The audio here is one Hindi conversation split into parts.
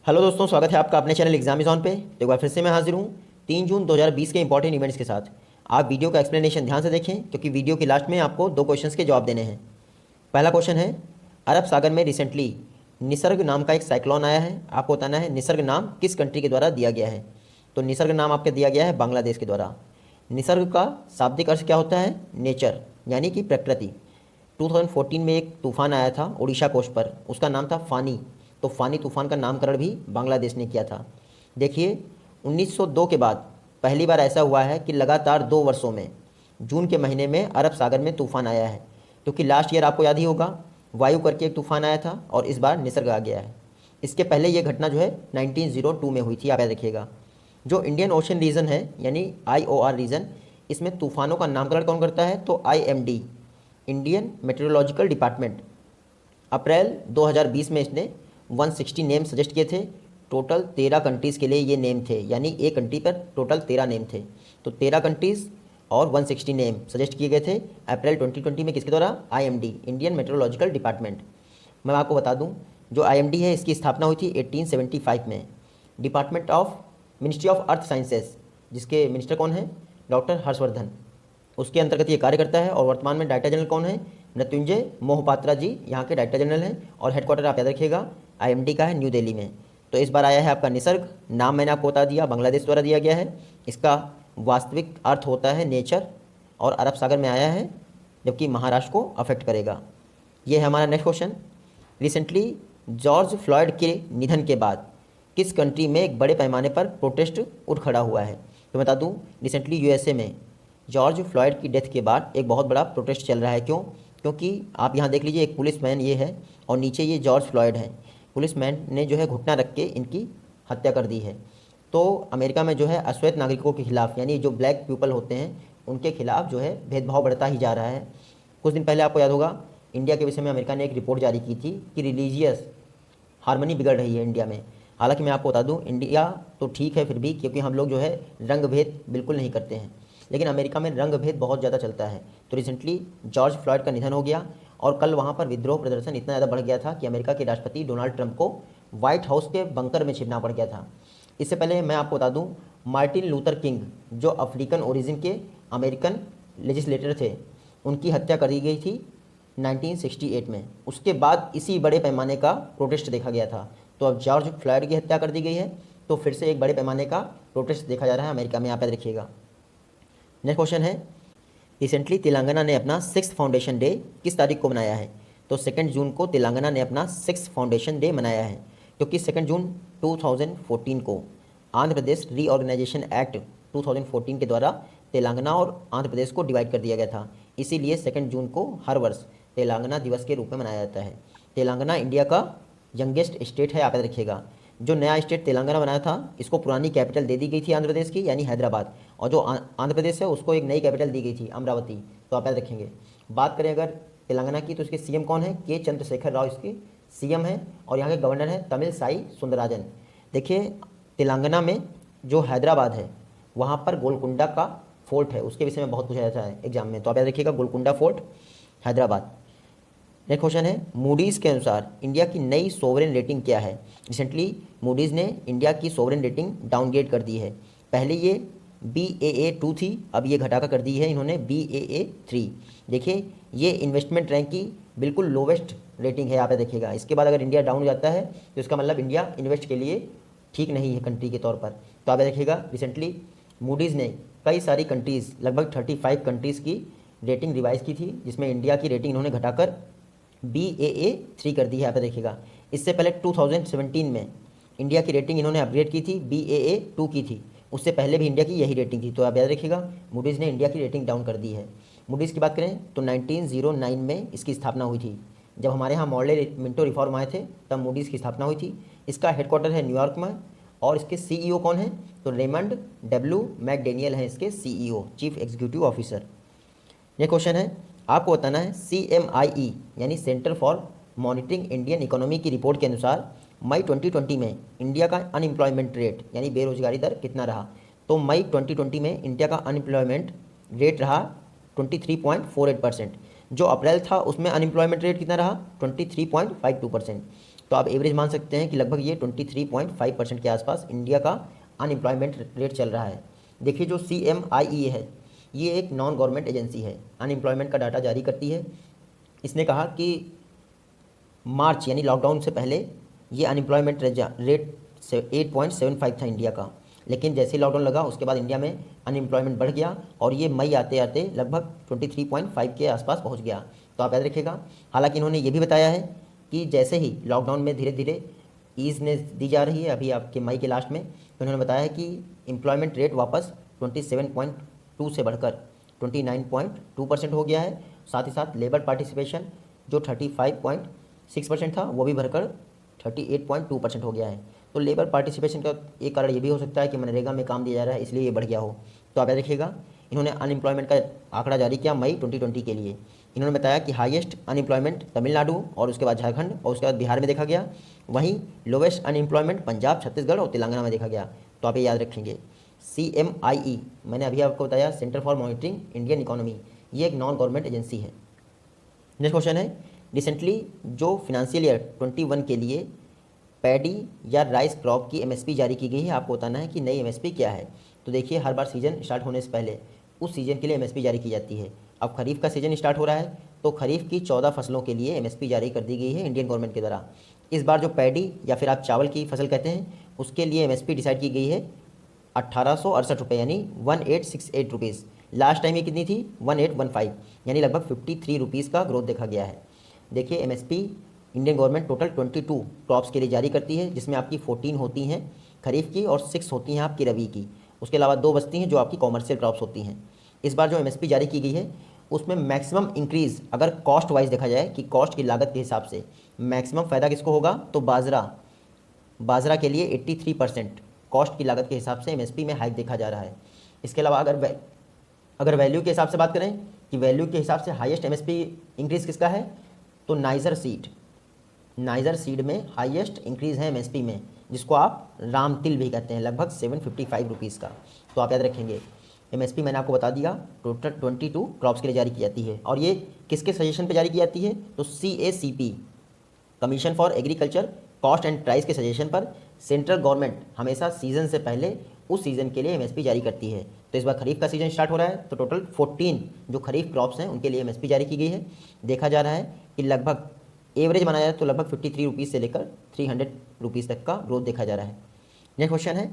हेलो दोस्तों, स्वागत है आपका अपने चैनल एग्जाम इज ऑन पे। तो एक बार फिर से मैं हाजिर हूँ 3 जून 2020 के इंपॉर्टेंट इवेंट्स के साथ। आप वीडियो का एक्सप्लेनेशन ध्यान से देखें क्योंकि वीडियो की लास्ट में आपको 2 क्वेश्चंस के जवाब देने हैं। पहला क्वेश्चन है, अरब सागर में रिसेंटली निसर्ग नाम का एक साइक्लोन आया है। आपको बताना है निसर्ग नाम किस कंट्री के द्वारा दिया गया है। तो निसर्ग नाम आपके दिया गया है बांग्लादेश के द्वारा। निसर्ग का शाब्दिक अर्थ क्या होता है? नेचर, यानी कि प्रकृति। 2014 में एक तूफान आया था उड़ीसा कोस्ट पर, उसका नाम था फानी। तो फानी तूफान का नामकरण भी बांग्लादेश ने किया था। देखिए, 1902 के बाद पहली बार ऐसा हुआ है कि लगातार 2 वर्षों में जून के महीने में अरब सागर में तूफान आया है। क्योंकि लास्ट ईयर आपको याद ही होगा वायु करके एक तूफान आया था और इस बार निसर्ग आ गया है। इसके पहले ये घटना जो है 1902 में हुई थी, आप याद रखिएगा। जो इंडियन ओशन रीजन है यानी IOR रीजन, इसमें तूफानों का नामकरण कौन करता है? तो IMD, इंडियन मेट्रोलॉजिकल डिपार्टमेंट। अप्रैल 2020 में इसने 160 नेम सजेस्ट किए थे। टोटल 13 कंट्रीज़ के लिए ये नेम थे, यानी एक कंट्री पर टोटल 13 नेम थे। तो 13 कंट्रीज़ और 160 नेम सजेस्ट किए गए थे अप्रैल 2020 में। किसके द्वारा? IMD, Indian meteorological department. मैं आपको बता दूं, जो IMD है इसकी स्थापना हुई थी 1875 में। Department of ministry of earth sciences, जिसके मिनिस्टर कौन है? डॉक्टर हर्षवर्धन, उसके अंतर्गत ये कार्य करता है। और वर्तमान में डायरेक्टर जनरल कौन है? मृत्युंजय मोहपात्रा जी यहाँ के डायरेक्टर जनरल हैं। और हेडक्वार्टर आप याद रखिएगा IMD का है न्यू दिल्ली में। तो इस बार आया है आपका निसर्ग। नाम मैंने आपको बता दिया, बांग्लादेश द्वारा दिया गया है। इसका वास्तविक अर्थ होता है नेचर, और अरब सागर में आया है, जबकि महाराष्ट्र को अफेक्ट करेगा। ये है हमारा next question. Recently George Floyd के निधन के बाद किस कंट्री में एक बड़े पैमाने पर प्रोटेस्ट उठ खड़ा हुआ है? तो बता दूं, रिसेंटली USA में जॉर्ज फ्लॉयड की डेथ के बाद एक बहुत बड़ा प्रोटेस्ट चल रहा है। क्यों? क्योंकि आप यहाँ देख लीजिए, एक पुलिसमैन ये है और नीचे ये जॉर्ज फ्लॉयड है। पुलिसमैन ने जो है घुटना रख के इनकी हत्या कर दी है। तो अमेरिका में जो है अश्वेत नागरिकों के खिलाफ, यानी जो ब्लैक पीपल होते हैं उनके खिलाफ जो है भेदभाव बढ़ता ही जा रहा है। कुछ दिन पहले आपको याद होगा इंडिया के विषय में अमेरिका ने एक रिपोर्ट जारी की थी कि रिलीजियस हार्मनी बिगड़ रही है इंडिया में। हालांकि मैं आपको बता दूं, इंडिया तो ठीक है फिर भी, क्योंकि हम लोग जो है रंग भेद बिल्कुल नहीं करते हैं। लेकिन अमेरिका में रंग भेद बहुत ज़्यादा चलता है। तो रिसेंटली जॉर्ज फ्लॉयड का निधन हो गया और कल वहाँ पर विद्रोह प्रदर्शन इतना ज़्यादा बढ़ गया था कि अमेरिका के राष्ट्रपति डोनाल्ड ट्रंप को व्हाइट हाउस के बंकर में छिपना पड़ गया था। इससे पहले मैं आपको बता दूं, मार्टिन लूथर किंग जो अफ्रीकन ओरिजिन के अमेरिकन लेजिस्लेटर थे, उनकी हत्या कर दी गई थी 1968 में। उसके बाद इसी बड़े पैमाने का प्रोटेस्ट देखा गया था। तो अब जॉर्ज फ्लॉयड की हत्या कर दी गई है, तो फिर से एक बड़े पैमाने का प्रोटेस्ट देखा जा रहा है अमेरिका में, आप याद रखिएगा। नेक्स्ट क्वेश्चन है, रिसेंटली तेलंगाना ने अपना 6th फाउंडेशन डे किस तारीख को मनाया है? तो 2 जून को तेलंगाना ने अपना 6th फाउंडेशन डे मनाया है, क्योंकि 2 जून 2014 को आंध्र प्रदेश रीऑर्गेनाइजेशन एक्ट 2014 के द्वारा तेलंगाना और आंध्र प्रदेश को डिवाइड कर दिया गया था। इसीलिए 2 जून को हर वर्ष तेलंगाना दिवस के रूप में मनाया जाता है। तेलंगाना इंडिया का यंगेस्ट स्टेट है, आप याद रखिएगा। जो नया स्टेट तेलंगाना बनाया था, इसको पुरानी कैपिटल दे दी गई थी आंध्र प्रदेश की, यानी हैदराबाद। और जो आंध्र प्रदेश है उसको एक नई कैपिटल दी गई थी, अमरावती। तो आप याद रखेंगे। बात करें अगर तेलंगाना की, तो इसके CM कौन है? के चंद्रशेखर राव इसके CM है। और यहाँ के गवर्नर हैं तमिल साई सुंदरराजन। देखिए, तेलंगाना में जो हैदराबाद है वहाँ पर गोलकुंडा का फोर्ट है, उसके विषय में बहुत पूछा जाता है एग्जाम में। तो आप याद रखिएगा, Golconda fort, Hyderabad. Next question है, मूडीज़ के अनुसार इंडिया की नई सोवरेन रेटिंग क्या है? रिसेंटली मूडीज़ ने इंडिया की सोवरेन रेटिंग डाउनग्रेड कर दी है। पहले ये Baa2 थी, अब ये घटाकर कर दी है इन्होंने Baa3। देखिए, ये इन्वेस्टमेंट रैंक की बिल्कुल लोवेस्ट रेटिंग है, आप देखिएगा। इसके बाद अगर इंडिया डाउन हो जाता है तो इसका मतलब इंडिया इन्वेस्ट के लिए ठीक नहीं है कंट्री के तौर पर। तो आप देखिएगा, रिसेंटली मूडीज़ ने कई सारी कंट्रीज़, लगभग 35 कंट्रीज़ की रेटिंग रिवाइज़ की थी, जिसमें इंडिया की रेटिंग इन्होंने घटाकर Baa3 कर दी है, आप देखिएगा। इससे पहले 2017 में इंडिया की रेटिंग इन्होंने अपग्रेड की थी, Baa2 की थी। उससे पहले भी इंडिया की यही रेटिंग थी। तो आप याद रखिएगा, मूडीज़ ने इंडिया की रेटिंग डाउन कर दी है। मूडीज़ की बात करें तो 1909 में इसकी स्थापना हुई थी। जब हमारे यहाँ मॉडल मिंटो रिफॉर्म आए थे तब मूडीज़ की स्थापना हुई थी। इसका हेडक्वार्टर है न्यूयॉर्क में। और इसके CEO कौन है? तो रेमंड W मैकडेनियल हैं इसके CEO, चीफ एग्जीक्यूटिव ऑफिसर। ये क्वेश्चन है, आपको बताना है CMIE यानी centre for monitoring Indian economy की रिपोर्ट के अनुसार मई 2020 में इंडिया का अनएम्प्लॉयमेंट रेट यानी बेरोजगारी दर कितना रहा? तो मई 2020 में इंडिया का अनएम्प्लॉयमेंट रेट रहा 23.48%। जो अप्रैल था उसमें अनएम्प्लॉयमेंट रेट कितना रहा? 23.52%। तो आप एवरेज मान सकते हैं कि लगभग ये 23.5% के आसपास इंडिया का अनएम्प्लॉयमेंट रेट चल रहा है। देखिए जो CMIE है, ये एक नॉन गवर्नमेंट एजेंसी है, अनएम्प्लॉयमेंट का डाटा जारी करती है। इसने कहा कि मार्च यानी लॉकडाउन से पहले ये अनएम्प्लॉयमेंट रेट 8.75 था इंडिया का, लेकिन जैसे ही लॉकडाउन लगा उसके बाद इंडिया में अनएम्प्लॉयमेंट बढ़ गया और ये मई आते आते लगभग 23.5 के आसपास पहुंच गया। तो आप याद रखिएगा। हालांकि इन्होंने ये भी बताया है कि जैसे ही लॉकडाउन में धीरे धीरे ईजनेस दी जा रही है, अभी आपके मई के लास्ट में, तो उन्होंने बताया है कि एम्प्लॉयमेंट रेट वापस 27.2 से बढ़कर 29.2% हो गया है। साथ ही साथ लेबर पार्टिसिपेशन जो 35.6% था वो भी बढ़कर 38.2% हो गया है। तो लेबर पार्टिसिपेशन का एक कारण ये भी हो सकता है कि मनरेगा में काम दिया जा रहा है, इसलिए ये बढ़ गया हो। तो आप याद रखिएगा। इन्होंने अनएम्प्लॉयमेंट का आंकड़ा जारी किया मई 2020 के लिए। इन्होंने बताया कि हाईएस्ट अनएम्प्लॉयमेंट तमिलनाडु और उसके बाद झारखंड और उसके बाद बिहार में देखा गया, वहीं लोवेस्ट अनएम्प्लॉयमेंट पंजाब, छत्तीसगढ़ और तेलंगाना में देखा गया। तो आप ये याद रखेंगे। CMIE मैंने अभी आपको बताया, centre for monitoring Indian economy, ये एक नॉन गवर्नमेंट एजेंसी है। नेक्स्ट क्वेश्चन है, रिसेंटली जो फिनेंशियल ईयर 21 के लिए पैडी या राइस क्रॉप की MSP जारी की गई है, आपको बताना है कि नई MSP क्या है। तो देखिए हर बार सीजन स्टार्ट होने से पहले उस सीजन के लिए MSP जारी की जाती है। अब खरीफ का सीजन स्टार्ट हो रहा है तो खरीफ की 14 फसलों के लिए MSP जारी कर दी गई है इंडियन गवर्नमेंट के द्वारा। इस बार जो पैडी या फिर आप चावल की फसल कहते हैं उसके लिए MSP डिसाइड की गई है 1868 रुपये यानी 1868 रुपीज़। लास्ट टाइम ये कितनी थी 1815, यानी लगभग 53 रुपीज़ का ग्रोथ देखा गया है। देखिए MSP Indian government total 22 crops के लिए जारी करती है, जिसमें आपकी 14 होती हैं खरीफ की और 6 होती हैं आपकी रबी की। उसके अलावा 2 बचती हैं जो आपकी कॉमर्शियल क्रॉप्स होती हैं। इस बार जो MSP जारी की गई है उसमें मैक्सिमम इंक्रीज़ अगर कॉस्ट वाइज देखा जाए कि कॉस्ट की लागत के हिसाब से मैक्सिमम फ़ायदा किसको होगा, तो बाजरा के लिए 83% कॉस्ट की लागत के हिसाब से MSP में हाइक देखा जा रहा है। इसके अलावा अगर वैल्यू के हिसाब से बात करें कि वैल्यू के हिसाब से हाईएस्ट MSP इंक्रीज़ किसका है, तो नाइजर सीड में हाईएस्ट इंक्रीज़ है MSP में, जिसको आप राम तिल भी कहते हैं, लगभग 755 रुपीज़ का। तो आप याद रखेंगे MSP मैंने आपको बता दिया टोटल 22 क्रॉप्स के लिए जारी की जाती है। और ये किसके सजेशन पे जारी की जाती है, तो CACP commission for agriculture cost and price के सजेशन पर सेंट्रल गवर्नमेंट हमेशा सीज़न से पहले उस सीज़न के लिए MSP जारी करती है। तो इस बार खरीफ का सीज़न स्टार्ट हो रहा है तो टोटल 14 जो खरीफ क्रॉप्स हैं उनके लिए MSP जारी की गई है। देखा जा रहा है कि लगभग एवरेज माना जाए तो लगभग 53 रुपीज़ से लेकर 300 रुपीज़ तक का ग्रोथ देखा जा रहा है। नेक्स्ट क्वेश्चन है,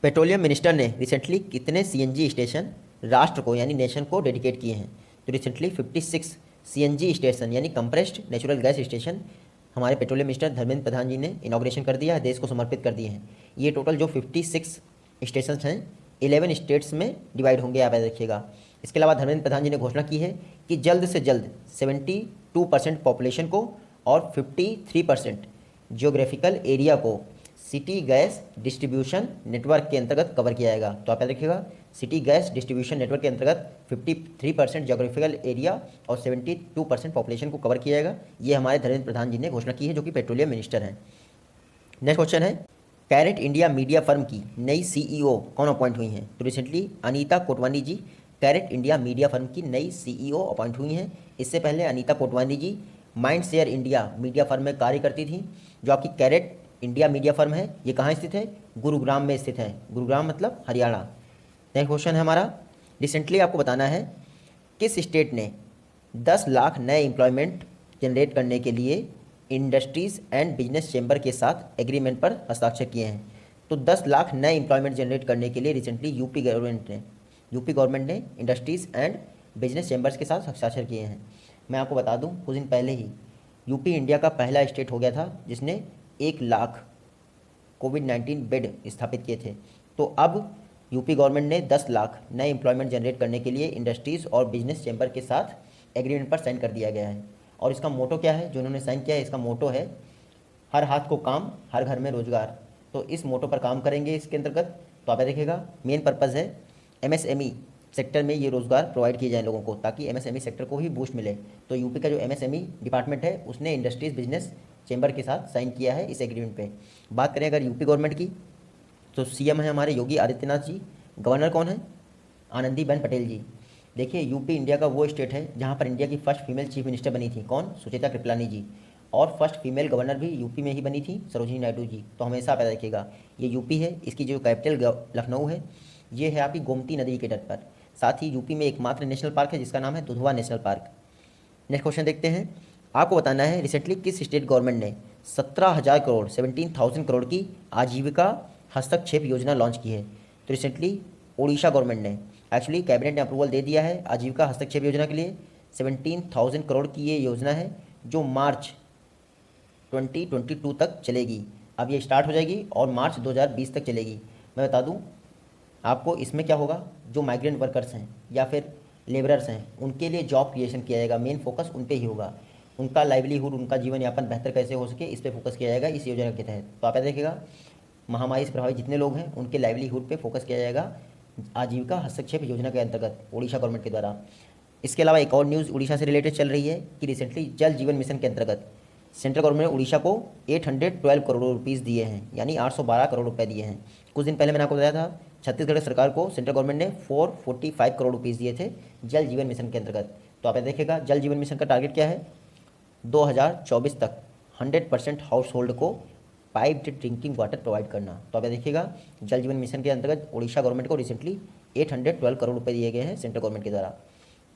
पेट्रोलियम मिनिस्टर ने रिसेंटली कितने CNG स्टेशन राष्ट्र को यानी नेशन को डेडिकेट किए हैं। तो रिसेंटली 56 CNG स्टेशन यानी कंप्रेस्ड नेचुरल गैस स्टेशन हमारे पेट्रोलियम मिनिस्टर धर्मेंद्र प्रधान जी ने इनॉग्रेशन कर दिया है, देश को समर्पित कर दिए हैं। ये टोटल जो 56 स्टेशन हैं 11 स्टेट्स में डिवाइड होंगे, आप याद रखिएगा। इसके अलावा धर्मेंद्र प्रधान जी ने घोषणा की है कि जल्द से जल्द 72% पॉपुलेशन को और 53% जियोग्राफिकल एरिया को सिटी गैस डिस्ट्रीब्यूशन नेटवर्क के अंतर्गत कवर किया जाएगा। तो आप याद रखिएगा, सिटी गैस डिस्ट्रीब्यूशन नेटवर्क के अंतर्गत 53% जियोग्राफिकल एरिया और 72% पॉपुलेशन को कवर किया जाएगा। ये हमारे धर्मेंद्र प्रधान जी ने घोषणा की है, जो कि पेट्रोलियम मिनिस्टर हैं। नेक्स्ट क्वेश्चन है, कैरेट इंडिया मीडिया फर्म की नई CEO कौन अपॉइंट हुई हैं। तो recently Anita Kotwani ji Carat India media firm की नई CEO अपॉइंट हुई हैं। इससे पहले Anita Kotwani ji Mindshare India media firm में कार्य करती थी। जो आपकी कैरेट इंडिया मीडिया फर्म है ये कहाँ स्थित है, गुरुग्राम में स्थित है। गुरुग्राम मतलब हरियाणा। नेक्स्ट क्वेश्चन है हमारा, रिसेंटली आपको बताना है किस स्टेट ने 10 लाख नए एम्प्लॉयमेंट जनरेट करने के लिए इंडस्ट्रीज़ एंड बिजनेस चैम्बर के साथ एग्रीमेंट पर हस्ताक्षर किए हैं। तो 10 लाख नए एम्प्लॉयमेंट जनरेट करने के लिए रिसेंटली यूपी गवर्नमेंट ने इंडस्ट्रीज़ एंड बिजनेस चैम्बर्स के साथ हस्ताक्षर किए हैं। मैं आपको बता दूं कुछ दिन पहले ही यूपी इंडिया का पहला स्टेट हो गया था जिसने 1 लाख कोविड-19 बेड स्थापित किए थे। तो अब यूपी गवर्नमेंट ने 10 लाख नए एम्प्लॉयमेंट जनरेट करने के लिए इंडस्ट्रीज़ और बिजनेस चैम्बर के साथ एग्रीमेंट पर साइन कर दिया गया है। और इसका मोटो क्या है जो उन्होंने साइन किया है, इसका मोटो है हर हाथ को काम हर घर में रोजगार। तो इस मोटो पर काम करेंगे इसके अंतर्गत। तो आप देखिएगा मेन पर्पज़ है MSME सेक्टर में ये रोज़गार प्रोवाइड किए जाए लोगों को, ताकि MSME सेक्टर को ही बूस्ट मिले। तो यूपी का जो MSME डिपार्टमेंट है उसने इंडस्ट्रीज़ बिजनेस चैम्बर के साथ साइन किया है इस एग्रीमेंट पे। बात करें अगर यूपी गवर्नमेंट की तो CM है हमारे योगी आदित्यनाथ जी। गवर्नर कौन है, आनंदीबेन पटेल जी। देखिए यूपी इंडिया का वो स्टेट है जहाँ पर इंडिया की फर्स्ट फीमेल चीफ मिनिस्टर बनी थी, कौन, सुचेता कृपलानी जी। और फर्स्ट फीमेल गवर्नर भी यूपी में ही बनी थी, सरोजिनी नायडू जी। तो हमेशा पता रखिएगा ये यूपी है, इसकी जो कैपिटल लखनऊ है, ये है आपकी गोमती नदी के तट पर। साथ ही यूपी में एकमात्र नेशनल पार्क है जिसका नाम है Dudhwa national park. Next question देखते हैं। आपको बताना है रिसेंटली किस स्टेट गवर्नमेंट ने 17,000 करोड़ 17,000 करोड़ की आजीविका हस्तक्षेप योजना लॉन्च की है। तो रिसेंटली उड़ीसा गवर्नमेंट ने, एक्चुअली कैबिनेट ने अप्रूवल दे दिया है आजीविका हस्तक्षेप योजना के लिए। 17,000 करोड़ की ये योजना है जो मार्च 2022 तक चलेगी। अब ये स्टार्ट हो जाएगी और मार्च 2020 तक चलेगी। मैं बता दूं आपको, इसमें क्या होगा, जो माइग्रेंट वर्कर्स हैं या फिर लेबरर्स हैं उनके लिए जॉब क्रिएशन किया जाएगा। मेन फोकस उन पे ही होगा, उनका लाइवलीहुड, उनका जीवन यापन बेहतर कैसे हो सके, इस पर फोकस किया जाएगा इस योजना के तहत। तो आप देखिएगा महामारी से प्रभावित जितने लोग हैं उनके लाइवलीहुड पे फोकस किया जाएगा आजीविका हस्तक्षेप योजना के अंतर्गत उड़ीसा गवर्नमेंट के द्वारा। इसके अलावा एक और न्यूज़ उड़ीसा से रिलेटेड चल रही है कि रिसेंटली जल जीवन मिशन के अंतर्गत सेंट्रल गवर्नमेंट ने उड़ीसा को 812 करोड़ रुपीज़ दिए हैं, यानी 812 करोड़ रुपए दिए हैं। कुछ दिन पहले मैंने आपको बताया था छत्तीसगढ़ सरकार को सेंट्रल गवर्नमेंट ने 445 करोड़ रुपीज़ दिए थे जल जीवन मिशन के अंतर्गत। तो आप देखिएगा जल जीवन मिशन का टारगेट क्या है, 2024 तक 100% हाउस होल्ड को पाइप्ड ड्रिंकिंग वाटर प्रोवाइड करना। तो आप देखिएगा जल जीवन मिशन के अंतर्गत उड़ीसा गवर्नमेंट को रिसेंटली 812 करोड़ रुपए दिए गए हैं सेंट्रल गवर्नमेंट के द्वारा।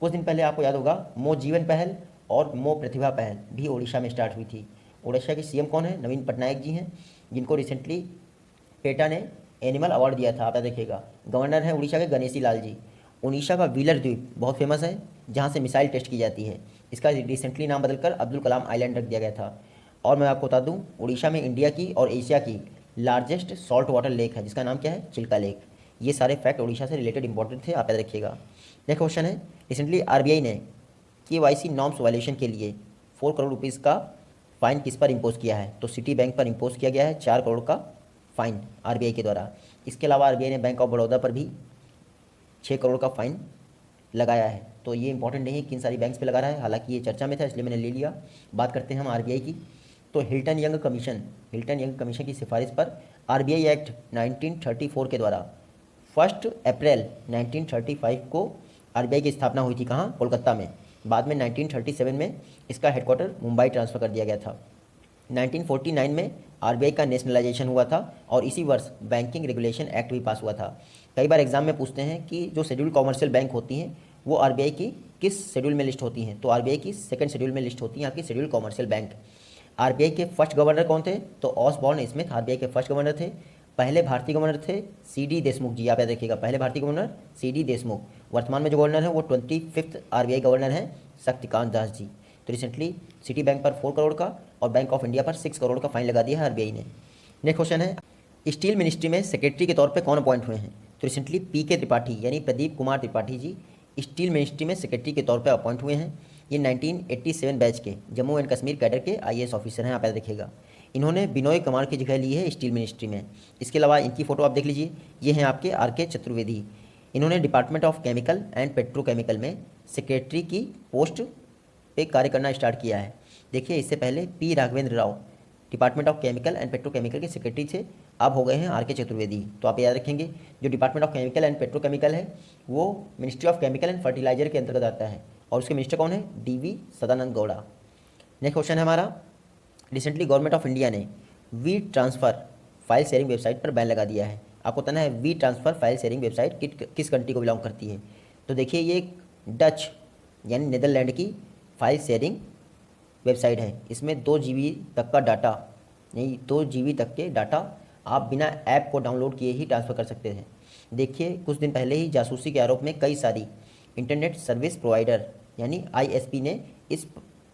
कुछ दिन पहले आपको याद होगा मो जीवन पहल और मो प्रतिभा पहल भी उड़ीसा में स्टार्ट हुई थी। उड़ीसा के सीएम कौन है, नवीन पटनायक जी हैं, जिनको रिसेंटली पेटा ने एनिमल अवार्ड दिया था। आप देखिएगा गवर्नर हैं उड़ीसा के गणेशी लाल जी। उड़ीसा का व्हीलर द्वीप बहुत फेमस है जहाँ से मिसाइल टेस्ट की जाती है, इसका रिसेंटली नाम बदलकर अब्दुल कलाम आइलैंड रख दिया गया था। और मैं आपको बता दूं उड़ीसा में इंडिया की और एशिया की लार्जेस्ट सॉल्ट वाटर लेक है जिसका नाम क्या है, चिल्का लेक। ये सारे फैक्ट उड़ीसा से रिलेटेड इंपॉर्टेंट थे, आप याद रखिएगा। नेक्स्ट क्वेश्चन है, रिसेंटली आरबीआई ने केवाईसी नॉर्म्स वायलेशन के लिए 4 करोड़ रुपीज़ का फाइन किस पर इम्पोज किया है। तो सिटी बैंक पर इम्पोज किया गया है 4 करोड़ का फाइन आरबीआई के द्वारा। इसके अलावा आरबीआई ने बैंक ऑफ बड़ौदा पर भी 6 करोड़ का फाइन लगाया है। तो ये इंपॉर्टेंट नहीं है किन सारी बैंक्स पे लगा रहा है, हालांकि ये चर्चा में था इसलिए मैंने ले लिया। बात करते हैं हम आरबीआई की। तो हिल्टन यंग कमीशन की सिफारिश पर आरबीआई एक्ट 1934 के द्वारा 1 अप्रैल 1935 को आरबीआई की स्थापना हुई थी। कहाँ, कोलकाता में। बाद में 1937 में इसका हेडक्वार्टर मुंबई ट्रांसफ़र कर दिया गया था। 1949 में आरबीआई का नेशनलाइजेशन हुआ था और इसी वर्ष बैंकिंग रेगुलेशन एक्ट भी पास हुआ था। कई बार एग्जाम में पूछते हैं कि जो शेड्यूल कॉमर्शियल बैंक होती हैं वो आरबीआई की किस शेड्यूल में लिस्ट होती हैं। तो आरबीआई की सेकंड शेड्यूल में लिस्ट होती है आपकी शेड्यूल कॉमर्शियल बैंक। आरबीआई के फर्स्ट गवर्नर कौन थे, तो ऑसबॉर्न स्मिथ आरबीआई के फर्स्ट गवर्नर थे। पहले भारतीय गवर्नर थे सीडी देशमुख जी, आप याद रखिएगा पहले भारतीय गवर्नर सीडी देशमुख। वर्तमान में जो गवर्नर हैं वो 25th आरबीआई गवर्नर हैं शक्तिकांत दास जी। तो रिसेंटली सिटी बैंक पर 4 करोड़ का और बैंक ऑफ इंडिया पर 6 करोड़ का फाइन लगा दिया है आरबीआई ने। नेक्स्ट क्वेश्चन है, स्टील मिनिस्ट्री में सेक्रेटरी के तौर पर कौन अपॉइंट हुए हैं। तो रिसेंटली पीके त्रिपाठी यानी प्रदीप कुमार त्रिपाठी जी स्टील मिनिस्ट्री में सेक्रेटरी के तौर पर अपॉइंट हुए हैं। ये 1987 बैच के जम्मू एंड कश्मीर कैडर के आईएएस ऑफिसर हैं, आप याद देखिएगा। इन्होंने बिनोय कुमार की जगह ली है स्टील मिनिस्ट्री में। इसके अलावा इनकी फ़ोटो आप देख लीजिए, ये हैं आपके आरके चतुर्वेदी। इन्होंने department of chemical and petrochemical में सेक्रेटरी की पोस्ट पे कार्य करना स्टार्ट किया है। देखिए इससे पहले P Raghavendra Rao department of chemical and petrochemical के सेक्रेटरी थे, अब हो गए हैं आरके चतुर्वेदी। तो आप याद रखेंगे जो department of chemical and petrochemical है वो ministry of chemical and fertiliser के अंतर्गत आता है और उसके मिनिस्टर कौन है, DV Sadananda Gowda. Next question है हमारा, रिसेंटली गवर्नमेंट ऑफ इंडिया ने WeTransfer file sharing website पर बैन लगा दिया है। आपको बताना है WeTransfer file sharing website किस कंट्री को बिलोंग करती है। तो देखिए ये डच यानी नीदरलैंड की फाइल शेयरिंग वेबसाइट है। इसमें 2 GB तक का डाटा, यानी 2 GB तक के डाटा आप बिना ऐप को डाउनलोड किए ही ट्रांसफ़र कर सकते हैं। देखिए कुछ दिन पहले ही जासूसी के आरोप में कई सारी इंटरनेट सर्विस प्रोवाइडर यानी आईएसपी ने इस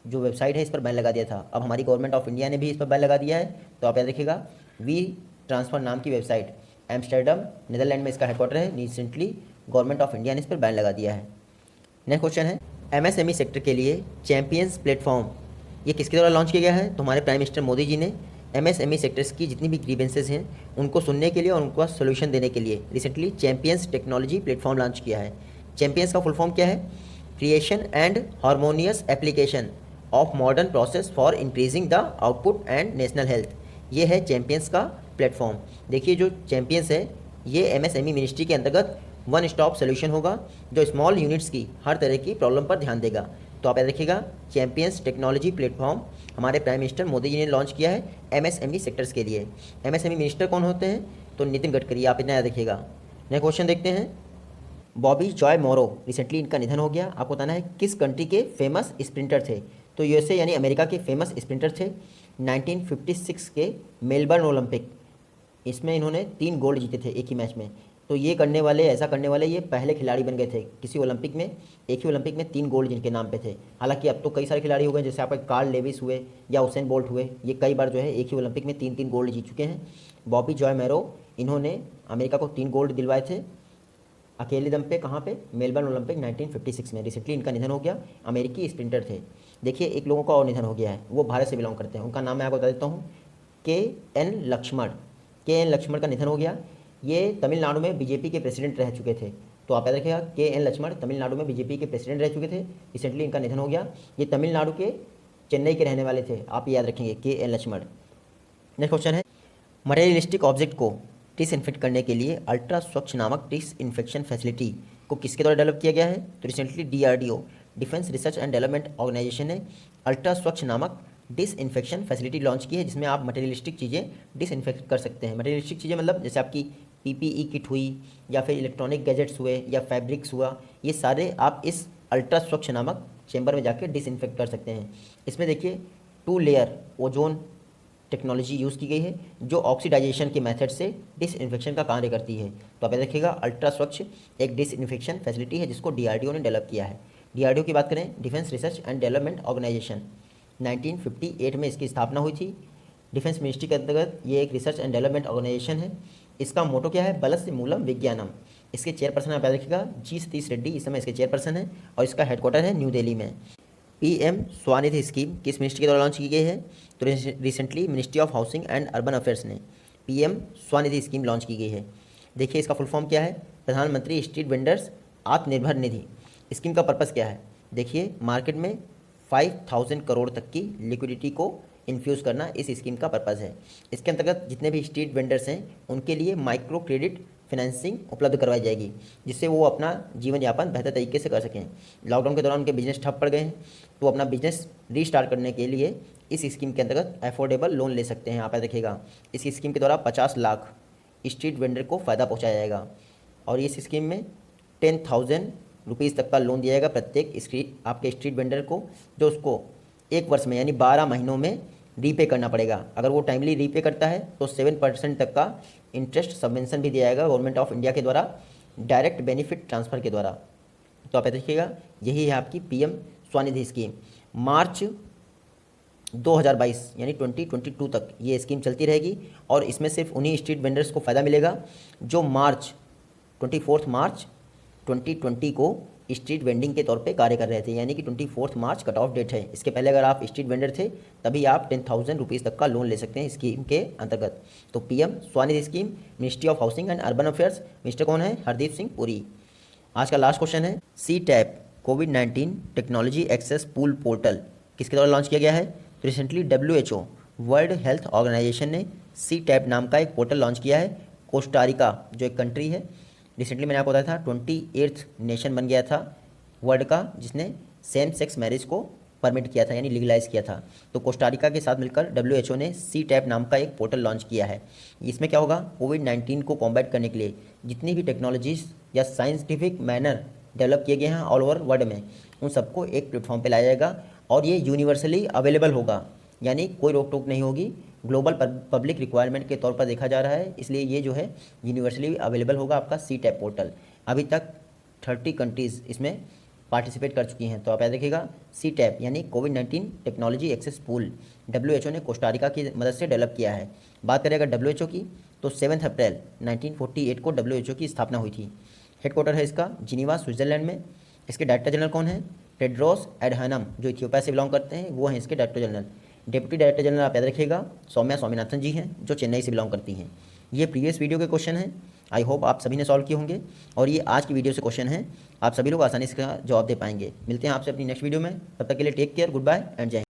जो वेबसाइट है इस पर बैन लगा दिया था। अब हमारी गवर्नमेंट ऑफ इंडिया ने भी इस पर बैन लगा दिया है। तो आप याद रखिएगा वी ट्रांसफ़र नाम की वेबसाइट एम्स्टर्डम नीदरलैंड में इसका हेडक्वार्टर है। रिसेंटली गवर्नमेंट ऑफ इंडिया ने इस पर बैन लगा दिया है। नेक्स्ट क्वेश्चन है, एमएसएमई सेक्टर के लिए चैंपियंस प्लेटफॉर्म ये किसके द्वारा लॉन्च किया गया है। तो हमारे प्राइम मिनिस्टर मोदी जी ने एमएसएमई सेक्टर्स की जितनी भी ग्रीवेंसेस हैं उनको सुनने के लिए और उनका सोल्यूशन देने के लिए recently champions technology platform launch किया है। चैंपियंस का फुल फॉर्म क्या है, creation and harmonious application of modern process for increasing the output and national health. ये है चैंपियंस का प्लेटफॉर्म। देखिए जो चैंपियंस है ये एमएसएमई मिनिस्ट्री के अंतर्गत वन स्टॉप सोल्यूशन होगा जो स्मॉल यूनिट्स की हर तरह की प्रॉब्लम पर ध्यान देगा। तो आप याद रखिएगा चैंपियंस टेक्नोलॉजी प्लेटफॉर्म हमारे प्राइम मिनिस्टर मोदी जी ने लॉन्च किया है एमएसएमई सेक्टर्स के लिए। एमएसएमई मिनिस्टर कौन होते हैं? तो नितिन गडकरी, आप इतना याद रखिएगा। नेक्स्ट क्वेश्चन देखते हैं। बॉबी जॉय मोरो, रिसेंटली इनका निधन हो गया। आपको बताना है किस कंट्री के फेमस स्प्रिंटर थे? तो यूएसए यानी अमेरिका के फेमस स्प्रिंटर थे। 1956 के मेलबर्न ओलंपिक, इसमें इन्होंने 3 गोल्ड जीते थे एक ही मैच में। तो ऐसा करने वाले ये पहले खिलाड़ी बन गए थे किसी ओलंपिक में, एक ही ओलंपिक में 3 गोल्ड जिनके नाम पे थे। हालांकि अब तो कई सारे खिलाड़ी हो गए, जैसे आपके कार्ल लेविस हुए या उसेन बोल्ट हुए, ये कई बार जो है एक ही ओलंपिक में 3-3 गोल्ड जीत चुके हैं। बॉबी जॉय मैरो, इन्होंने अमेरिका को 3 गोल्ड दिलवाए थे अकेले दम पे। कहाँ पे? मेलबर्न ओलंपिक 1956 में। रिसेंटली इनका निधन हो गया। अमेरिकी स्प्रिंटर थे। देखिए एक लोगों का और निधन हो गया है, वो भारत से बिलोंग करते हैं। उनका नाम मैं आपको बता देता हूँ, के.एन. लक्ष्मण। के.एन. लक्ष्मण का निधन हो गया। ये तमिलनाडु में बीजेपी के प्रेसिडेंट रह चुके थे। तो आप याद रखिएगा के.एन. लक्ष्मण तमिलनाडु में बीजेपी के प्रेसिडेंट रह चुके थे। रिसेंटली इनका निधन हो गया। ये तमिलनाडु के चेन्नई के रहने वाले थे, आप याद रखेंगे के.एन. लक्ष्मण। नेक्स्ट क्वेश्चन है, मटेरियलिस्टिक ऑब्जेक्ट को डिसइंफेक्ट करने के लिए अल्ट्रा स्वच्छ नामक डिसइंफेक्शन फैसिलिटी को किसके द्वारा डेवलप किया गया है? तो recently DRDO, defence research and development organisation ने अल्ट्रा स्वच्छ नामक डिसइंफेक्शन फैसिलिटी लॉन्च की है, जिसमें आप मटेरियलिस्टिक चीज़ें डिसइंफेक्ट कर सकते हैं। मटेरियलिस्टिक चीज़ें मतलब जैसे आपकी PPE किट हुई या फिर इलेक्ट्रॉनिक गैजेट्स हुए या फैब्रिक्स हुआ, ये सारे आप इस अल्ट्रा स्वच्छ नामक चैम्बर में जाकर डिसइंफेक्ट कर सकते हैं। इसमें देखिए 2 लेयर ओजोन टेक्नोलॉजी यूज़ की गई है, जो ऑक्सीडाइजेशन के मेथड से डिसइंफेक्शन का कार्य करती है। तो आप देखिएगा अल्ट्रा स्वच्छ एक डिसइंफेक्शन फैसिलिटी है जिसको DRDO ने डेवलप किया है। DRDO की बात करें, defence research and development organisation, 1958 में इसकी स्थापना हुई थी। डिफेंस मिनिस्ट्री के अंतर्गत ये एक रिसर्च एंड डेवलपमेंट ऑर्गेनाइजेशन है। इसका मोटो क्या है? बलस्य मूलम विज्ञानम। इसके चेयरपर्सन आप याद रखिएगा G. सतीश रेड्डी, इस समय इसके चेयरपर्सन है और इसका हेडक्वार्टर है न्यू दिल्ली में। PM स्वनिधि स्कीम किस मिनिस्ट्री के द्वारा लॉन्च की गई है? तो recently ministry of housing and urban affairs ने PM स्वनिधि स्कीम लॉन्च की गई है। देखिए इसका फुल फॉर्म क्या है? प्रधानमंत्री street vendors Atmanirbhar Nidhi. Scheme का पर्पज़ क्या है? देखिए मार्केट में 5000 करोड़ तक की लिक्विडिटी को इन्फ्यूज़ करना इस स्कीम का पर्पज़ है। इसके अंतर्गत जितने भी स्ट्रीट वेंडर्स हैं उनके लिए माइक्रो क्रेडिट फाइनेंसिंग उपलब्ध करवाई जाएगी, जिससे वो अपना जीवन यापन बेहतर तरीके से कर सकें। लॉकडाउन के दौरान उनके बिजनेस ठप पड़ गए हैं, तो अपना बिजनेस रीस्टार्ट करने के लिए इस स्कीम के अंतर्गत अफोर्डेबल लोन ले सकते हैं। आप देखिएगा इस स्कीम के द्वारा 50 लाख स्ट्रीट वेंडर को फ़ायदा पहुँचाया जाएगा और इस स्कीम में 10,000 रुपीज़ तक का लोन दिया जाएगा प्रत्येक आपके स्ट्रीट वेंडर को, जो उसको 1 वर्ष में यानी 12 महीनों में रीपे करना पड़ेगा। अगर वो टाइमली रीपे करता है तो 7% तक का इंटरेस्ट सबवेंशन भी दिया जाएगा गवर्नमेंट ऑफ इंडिया के द्वारा, डायरेक्ट बेनिफिट ट्रांसफ़र के द्वारा। तो आप देखिएगा यही है आपकी PM स्वनिधि स्कीम। मार्च 2022 यानी 2022 तक ये स्कीम चलती रहेगी और इसमें सिर्फ उन्हीं स्ट्रीट वेंडर्स को फ़ायदा मिलेगा जो 24 मार्च 2020 को स्ट्रीट वेंडिंग के तौर पे कार्य कर रहे थे, यानी कि 24 मार्च कट ऑफ डेट है। इसके पहले अगर आप स्ट्रीट वेंडर थे तभी आप 10,000 रुपीज़ तक का लोन ले सकते हैं स्कीम के अंतर्गत। तो PM Svanidhi scheme, ministry of housing and urban affairs, minister कौन है? हरदीप सिंह पुरी। आज का लास्ट क्वेश्चन है, CTAP कोविड-19 टेक्नोलॉजी एक्सेस पूल पोर्टल किसके द्वारा लॉन्च किया गया है? तो recently WHO world health organisation ने CTAP नाम का एक पोर्टल लॉन्च किया है। कोस्टारिका जो एक कंट्री है, रिसेंटली मैंने आपको बताया था 28th नेशन बन गया था वर्ल्ड का जिसने सेम सेक्स मैरिज को परमिट किया था यानी लीगलाइज किया था। तो कोस्टारिका के साथ मिलकर WHO ने CTAP नाम का एक पोर्टल लॉन्च किया है। इसमें क्या होगा? कोविड-19 को कॉम्बैट करने के लिए जितनी भी टेक्नोलॉजीज़ या साइंटिफिक मैनर डेवलप किए गए हैं ऑल ओवर वर्ल्ड में, उन सबको एक प्लेटफॉर्म पर लाया जाएगा और ये यूनिवर्सली अवेलेबल होगा, यानी कोई रोक टोक नहीं होगी। ग्लोबल पब्लिक रिक्वायरमेंट के तौर पर देखा जा रहा है, इसलिए ये जो है यूनिवर्सली अवेलेबल होगा आपका CTAP पोर्टल। अभी तक 30 कंट्रीज़ इसमें पार्टिसिपेट कर चुकी हैं। तो आप याद रखिएगा CTAP यानी कोविड-19 टेक्नोलॉजी एक्सेस पूल WHO ने कोस्टारिका की मदद से डेवलप किया है। बात करें अगर WHO की, तो 7 अप्रैल 1948 को WHO की स्थापना हुई थी। हेडक्वार्टर है इसका जिनीवा, स्विट्ज़रलैंड में। इसके डायरेक्टर जनरल कौन है? टेड्रोस एडहानम, जो इथियोपिया से बिलोंग करते हैं, वो हैं इसके director general. Deputy director general आप याद रखिएगा सौम्या स्वामीनाथन जी हैं, जो चेन्नई से बिलोंग करती हैं। ये प्रीवियस वीडियो के क्वेश्चन हैं, आई होप आप सभी ने सॉल्व किए होंगे और ये आज की वीडियो से क्वेश्चन हैं, आप सभी लोग आसानी से इसका जवाब दे पाएंगे। मिलते हैं आपसे अपनी नेक्स्ट वीडियो में, तब तक के लिए take care, goodbye and जय हिंद।